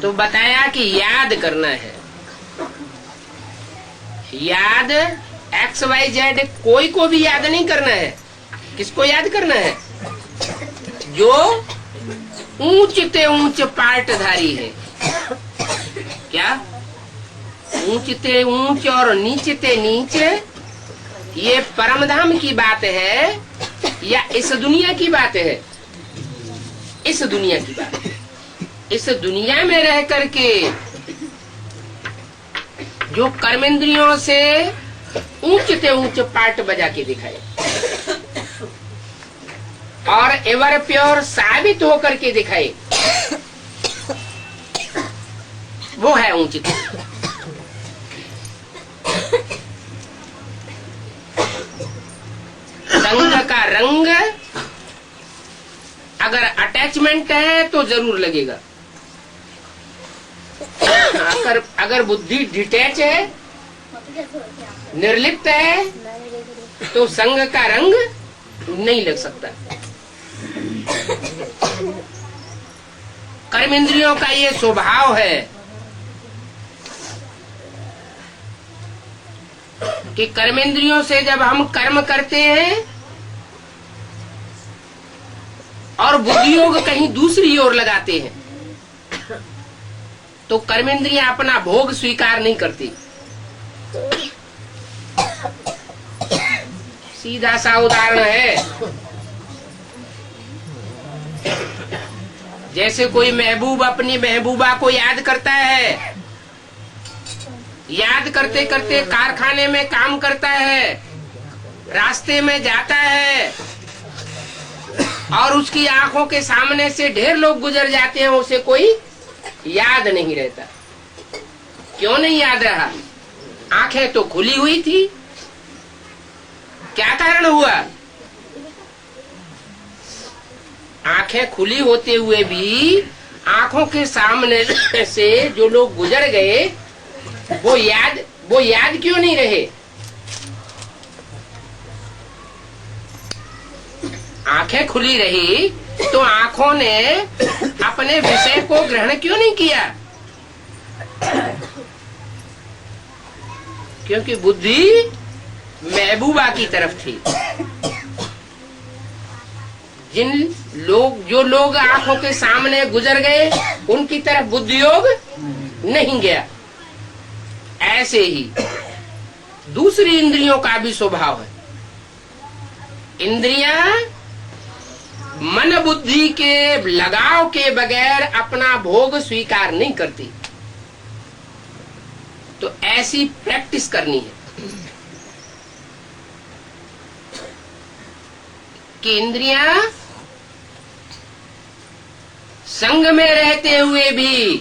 तो बताया कि याद करना है। याद XYZ कोई को भी याद नहीं करना है। किसको याद करना है? जो ऊंच ते ऊंच पाटधारी है। क्या? ऊंच ते ऊंच और नीच ते नीच, ये परमधाम की बात है या इस दुनिया की बात है? इस दुनिया की बात है। इस दुनिया में रह करके जो कर्मेंद्रियों से ऊंच ते ऊंच पाट बजा के दिखाए और एवर प्योर साबित होकर के दिखाए, वो है ऊंचित। संग का रंग अगर अटैचमेंट है तो जरूर लगेगा। अगर बुद्धि डिटैच है, निर्लिप्त है, तो संग का रंग नहीं लग सकता। कर्म इंद्रियों का ये स्वभाव है कि कर्मेंद्रियों से जब हम कर्म करते हैं और बुद्धि योग कहीं दूसरी ओर लगाते हैं, तो कर्मेंद्रियां अपना भोग स्वीकार नहीं करती। सीधा सा उदाहरण है, जैसे कोई महबूब अपनी महबूबा को याद करता है, याद करते करते कारखाने में काम करता है, रास्ते में जाता है और उसकी आंखों के सामने से ढेर लोग गुजर जाते हैं, उसे कोई याद नहीं रहता। क्यों नहीं याद रहा? आंखें तो खुली हुई थी। क्या कारण हुआ? आंखें खुली होते हुए भी आंखों के सामने से जो लोग गुजर गए वो याद क्यों नहीं रहे? आंखें खुली रही तो आंखों ने अपने विषय को ग्रहण क्यों नहीं किया? क्योंकि बुद्धि महबूबा की तरफ थी। जो लोग आंखों के सामने गुजर गए उनकी तरफ बुद्धि योग नहीं गया। ऐसे ही दूसरी इंद्रियों का भी स्वभाव है। इंद्रियां मन बुद्धि के लगाव के बगैर अपना भोग स्वीकार नहीं करती। तो ऐसी प्रैक्टिस करनी है कि इंद्रियां संग में रहते हुए भी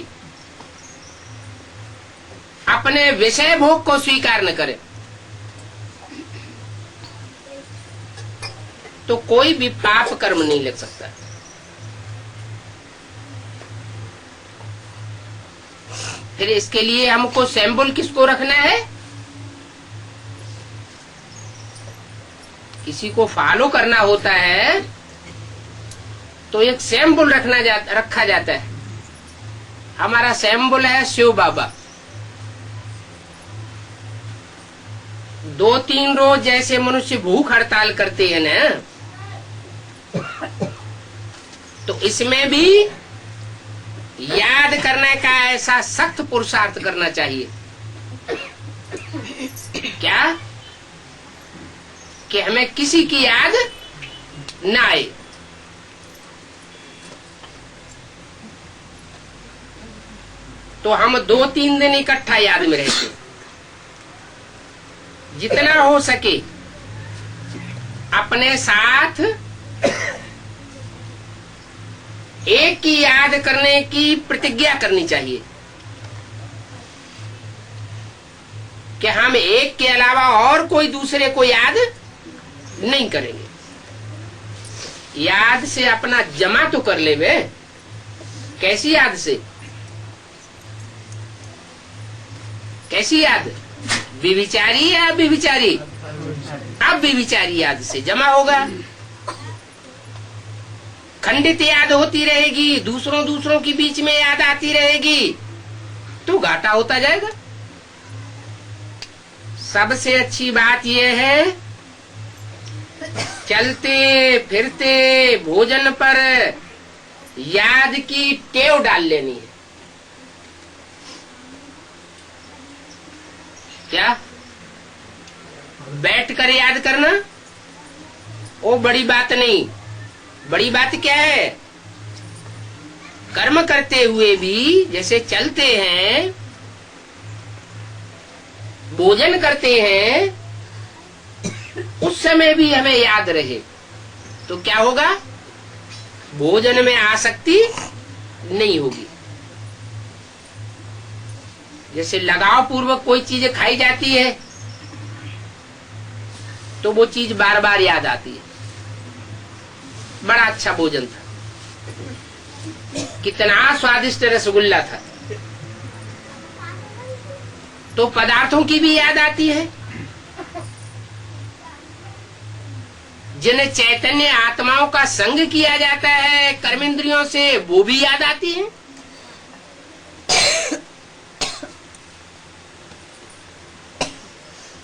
अपने विषय भोग को स्वीकार न करे, तो कोई भी पाप कर्म नहीं लग सकता। फिर इसके लिए हमको सैंपल किसको रखना है? किसी को फॉलो करना होता है तो एक सैंपल रखा जाता है। हमारा सैंपल है शिव बाबा। 2-3 रोज जैसे मनुष्य भूख हड़ताल करते हैं ना, तो इसमें भी याद करने का ऐसा सख्त पुरुषार्थ करना चाहिए। क्या? कि हमें किसी की याद न आए। तो हम 2-3 दिन इकट्ठा याद में रहते, जितना हो सके अपने साथ एक की याद करने की प्रतिज्ञा करनी चाहिए कि हम एक के अलावा और कोई दूसरे को याद नहीं करेंगे। याद से अपना जमा तो कर ले वे। कैसी याद से? कैसी याद? विविचारी या अभिविचारी? अब विविचारी याद से जमा होगा। खंडित याद होती रहेगी, दूसरों के बीच में याद आती रहेगी, तो घाटा होता जाएगा। सबसे अच्छी बात यह है, चलते फिरते भोजन पर याद की टेव डाल लेनी है। क्या बैठकर याद करना वो बड़ी बात नहीं। बड़ी बात क्या है, कर्म करते हुए भी, जैसे चलते हैं, भोजन करते हैं, उस समय भी हमें याद रहे तो क्या होगा, भोजन में आसक्ति नहीं होगी। जैसे लगाव पूर्वक कोई चीज खाई जाती है तो वो चीज बार बार याद आती है, बड़ा अच्छा भोजन था, कितना स्वादिष्ट रसगुल्ला था, तो पदार्थों की भी याद आती है। जिन्हें चैतन्य आत्माओं का संग किया जाता है कर्मेंद्रियों से, वो भी याद आती है।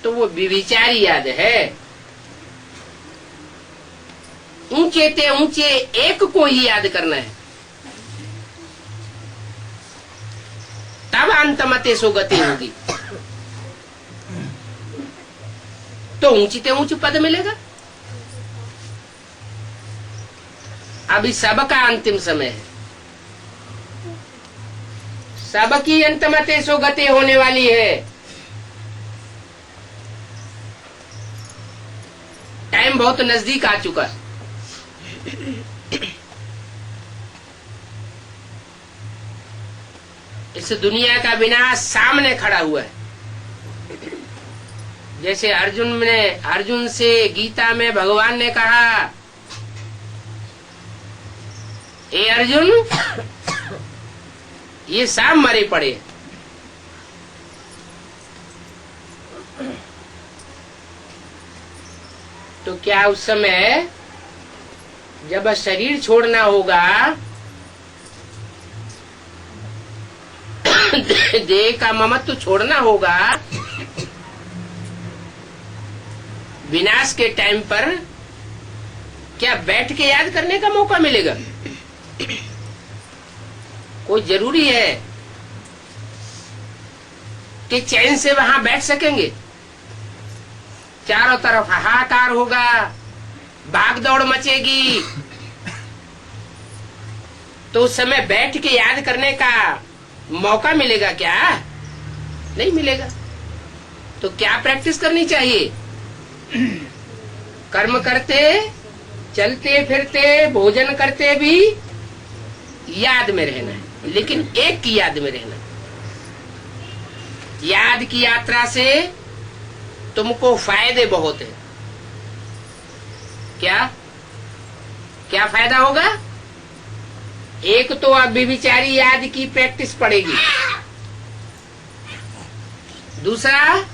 तो वो विचारी याद है। ऊंचे ते ऊंचे एक को ही याद करना है, तब अंतमते सो गति होगी, तो ऊंची ते ऊंच पद मिलेगा। अभी सबका अंतिम समय है, सबकी अंतमते सो गति होने वाली है। टाइम बहुत नजदीक आ चुका है। इस दुनिया का विनाश सामने खड़ा हुआ है। जैसे अर्जुन से गीता में भगवान ने कहा, ए अर्जुन, ये सब मरे पड़े। तो क्या उस समय जब शरीर छोड़ना होगा, देह का ममत्व छोड़ना होगा, विनाश के टाइम पर क्या बैठ के याद करने का मौका मिलेगा? कोई जरूरी है कि चैन से वहां बैठ सकेंगे? चारों तरफ हाहाकार होगा, भाग दौड़ मचेगी, तो उस समय बैठ के याद करने का मौका मिलेगा क्या? नहीं मिलेगा। तो क्या प्रैक्टिस करनी चाहिए? कर्म करते, चलते फिरते, भोजन करते भी याद में रहना है, लेकिन एक की याद में रहना। याद की यात्रा से तुमको फायदे बहुत है। क्या क्या फायदा होगा? एक तो अब विचारी याद की प्रैक्टिस पड़ेगी, दूसरा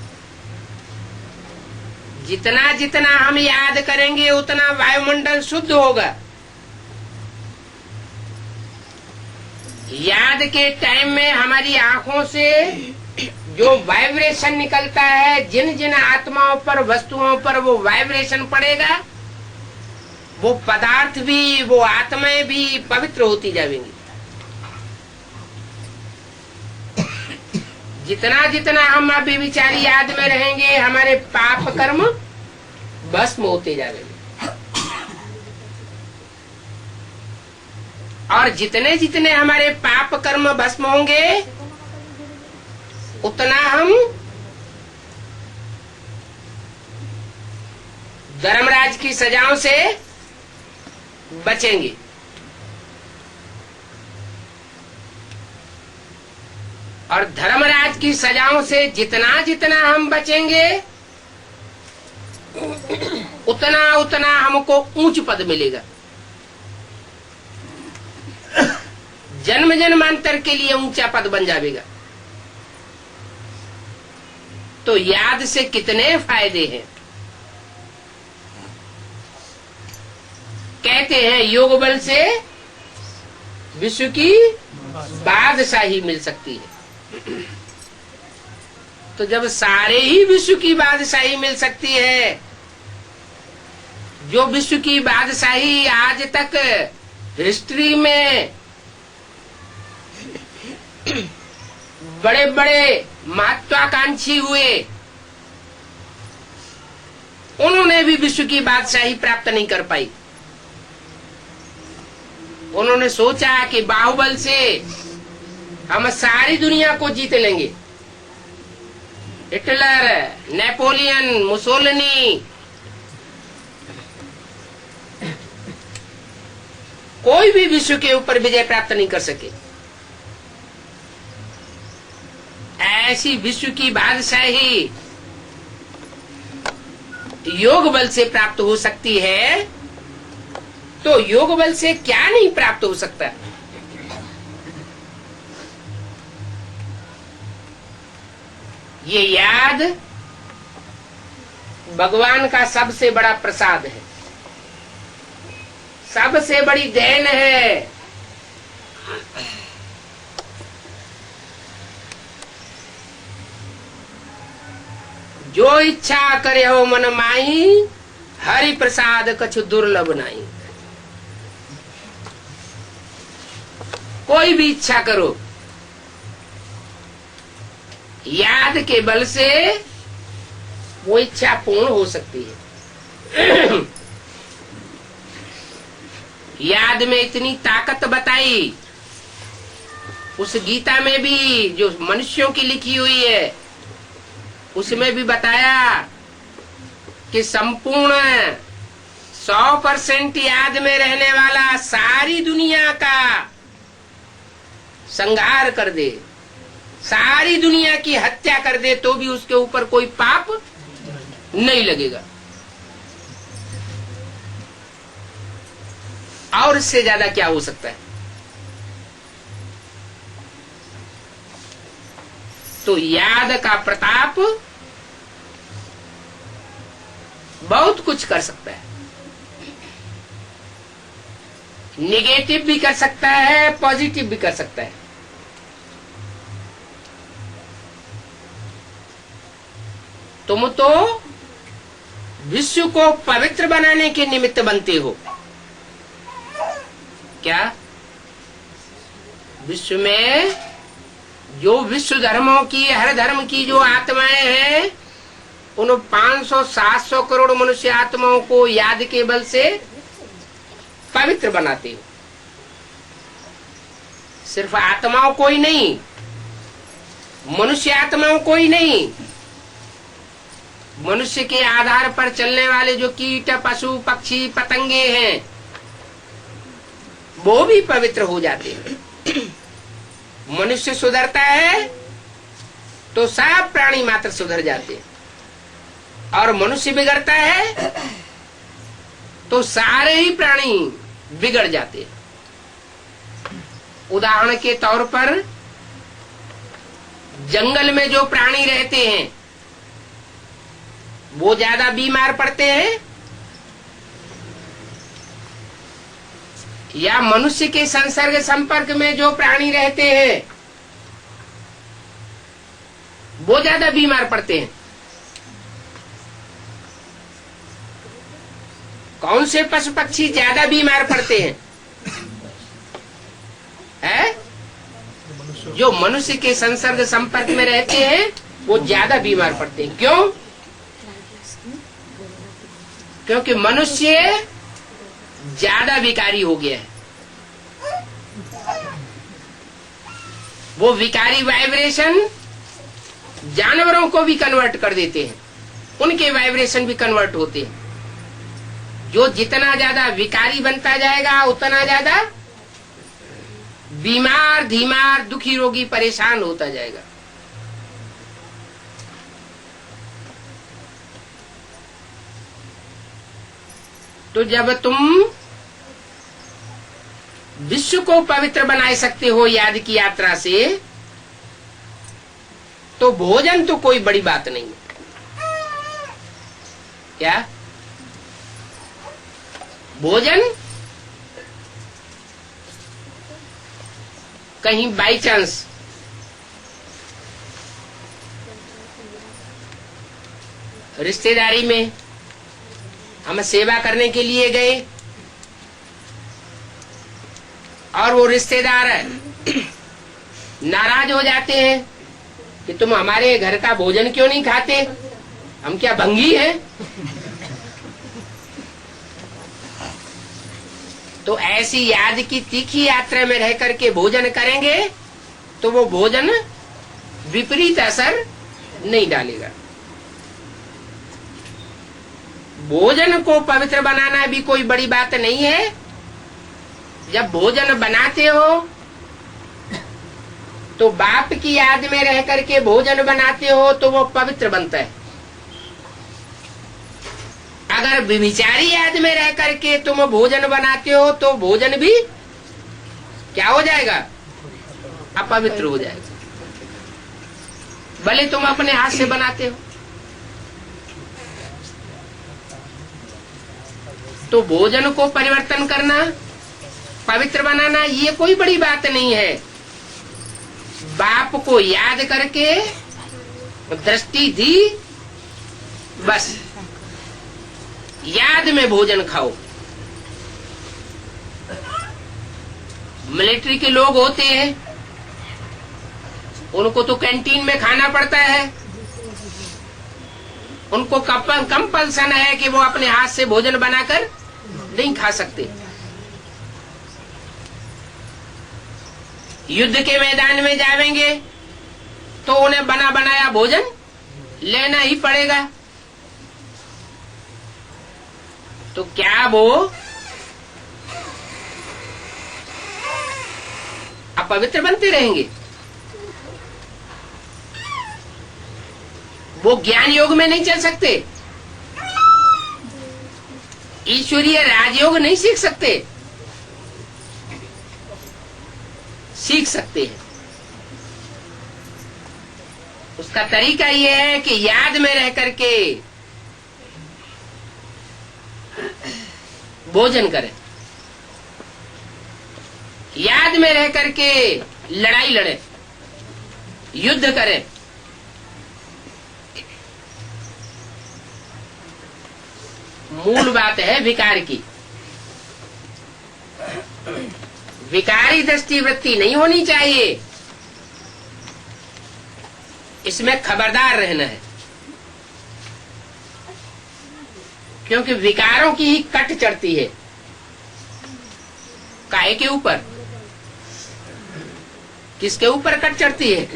जितना जितना हम याद करेंगे उतना वायुमंडल शुद्ध होगा। याद के टाइम में हमारी आंखों से जो वाइब्रेशन निकलता है, जिन जिन आत्माओं पर, वस्तुओं पर वो वाइब्रेशन पड़ेगा, वो पदार्थ भी, वो आत्माएं भी पवित्र होती जाएंगी। जितना जितना हम अभी विचारी याद में रहेंगे, हमारे पाप कर्म भस्म होते जाएंगे, और जितने जितने हमारे पाप कर्म भस्म होंगे, उतना हम धर्मराज की सजाओं से बचेंगे। और धर्मराज की सजाओं से जितना जितना हम बचेंगे, उतना उतना हमको ऊंच पद मिलेगा। जन्म जन्मांतर के लिए ऊंचा पद बन जाएगा। तो याद से कितने फायदे हैं। कहते हैं योग बल से विश्व की बादशाही मिल सकती है। तो जब सारे ही विश्व की बादशाही मिल सकती है, जो विश्व की बादशाही आज तक हिस्ट्री में बड़े बड़े महत्वाकांक्षी हुए, उन्होंने भी विश्व की बादशाही प्राप्त नहीं कर पाई। उन्होंने सोचा कि बाहुबल से हम सारी दुनिया को जीत लेंगे। हिटलर, नेपोलियन, मुसोलिनी, कोई भी विश्व के ऊपर विजय प्राप्त नहीं कर सके। ऐसी विश्व की बादशाही योग बल से प्राप्त हो सकती है, तो योग बल से क्या नहीं प्राप्त हो सकता। ये याद भगवान का सबसे बड़ा प्रसाद है, सबसे बड़ी देन है। जो इच्छा करे हो मन माही, हरि प्रसाद कछु दुर्लभ नहीं। कोई भी इच्छा करो, याद के बल से वो इच्छा पूर्ण हो सकती है। याद में इतनी ताकत बताई, उस गीता में भी जो मनुष्यों की लिखी हुई है, उसमें भी बताया कि संपूर्ण 100% याद में रहने वाला सारी दुनिया का संहार कर दे, सारी दुनिया की हत्या कर दे, तो भी उसके ऊपर कोई पाप नहीं लगेगा। और इससे ज्यादा क्या हो सकता है। तो याद का प्रताप बहुत कुछ कर सकता है, निगेटिव भी कर सकता है, पॉजिटिव भी कर सकता है। तुम तो विश्व को पवित्र बनाने के निमित्त बनते हो। क्या विश्व में जो विश्व धर्मों की, हर धर्म की जो आत्माएं हैं, उन 500-700 करोड़ मनुष्य आत्माओं को याद के बल से पवित्र बनाते हो। सिर्फ आत्माओं को ही नहीं, मनुष्य आत्माओं को ही नहीं, मनुष्य के आधार पर चलने वाले जो कीट, पशु, पक्षी, पतंगे हैं, वो भी पवित्र हो जाते हैं। मनुष्य सुधरता है तो सब प्राणी मात्र सुधर जाते हैं, और मनुष्य बिगड़ता है तो सारे ही प्राणी बिगड़ जाते हैं। उदाहरण के तौर पर जंगल में जो प्राणी रहते हैं वो ज्यादा बीमार पड़ते हैं, या मनुष्य के संसर्ग संपर्क में जो प्राणी रहते हैं वो ज्यादा बीमार पड़ते हैं। कौन से पशु पक्षी ज्यादा बीमार पड़ते हैं? है? जो मनुष्य के संसर्ग संपर्क में रहते हैं वो ज्यादा बीमार पड़ते हैं। क्यों? क्योंकि मनुष्य ज्यादा विकारी हो गया है। वो विकारी वाइब्रेशन जानवरों को भी कन्वर्ट कर देते हैं, उनके वाइब्रेशन भी कन्वर्ट होते हैं। जो जितना ज्यादा विकारी बनता जाएगा उतना ज्यादा बीमार, धीमार, दुखी, रोगी, परेशान होता जाएगा। तो जब तुम विश्व को पवित्र बना सकते हो याद की यात्रा से, तो भोजन तो कोई बड़ी बात नहीं है। क्या भोजन कहीं बाई चांस रिश्तेदारी में हम सेवा करने के लिए गए और वो रिश्तेदार नाराज हो जाते हैं कि तुम हमारे घर का भोजन क्यों नहीं खाते, हम क्या भंगी हैं? तो ऐसी याद की तीखी यात्रा में रह करके भोजन करेंगे तो वो भोजन विपरीत असर नहीं डालेगा। भोजन को पवित्र बनाना भी कोई बड़ी बात नहीं है। जब भोजन बनाते हो तो बाप की याद में रह करके भोजन बनाते हो तो वो पवित्र बनता है। अगर व्यभिचारी याद में रह करके तुम भोजन बनाते हो तो भोजन भी क्या हो जाएगा? अपवित्र हो जाएगा, भले तुम अपने हाथ से बनाते हो। तो भोजन को परिवर्तन करना, पवित्र बनाना, ये कोई बड़ी बात नहीं है। बाप को याद करके दृष्टि दी, बस याद में भोजन खाओ। मिलिट्री के लोग होते हैं, उनको तो कैंटीन में खाना पड़ता है, उनको कंपल्सन है कि वो अपने हाथ से भोजन बनाकर नहीं खा सकते। युद्ध के मैदान में जाएंगे तो उन्हें बना बनाया भोजन लेना ही पड़ेगा। तो क्या वो अपवित्र बनते रहेंगे? वो ज्ञान योग में नहीं चल सकते, ईश्वरीय राजयोग नहीं सीख सकते। सीख सकते हैं। उसका तरीका यह है कि याद में रह करके भोजन करें, याद में रह करके लड़ाई लड़े, युद्ध करें। मूल बात है विकार की। विकारी दृष्टि वृत्ति नहीं होनी चाहिए, इसमें खबरदार रहना है, क्योंकि विकारों की ही कट चढ़ती है। काहे के ऊपर? किसके ऊपर कट चढ़ती है?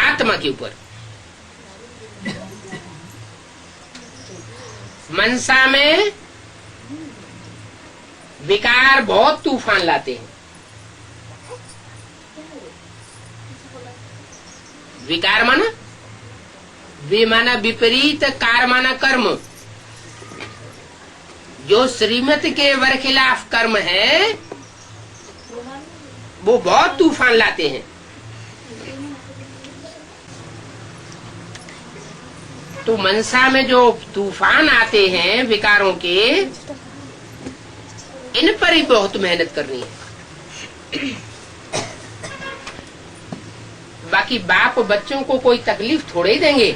आत्मा के ऊपर। मनसा में विकार बहुत तूफान लाते हैं। विकार माना माना विपरीत, कार माना कर्म। जो श्रीमत के बरखिलाफ कर्म है वो बहुत तूफान लाते हैं। तो मनसा में जो तूफान आते हैं विकारों के, इन पर ही बहुत मेहनत करनी है। बाकी बाप बच्चों को कोई तकलीफ थोड़े ही देंगे।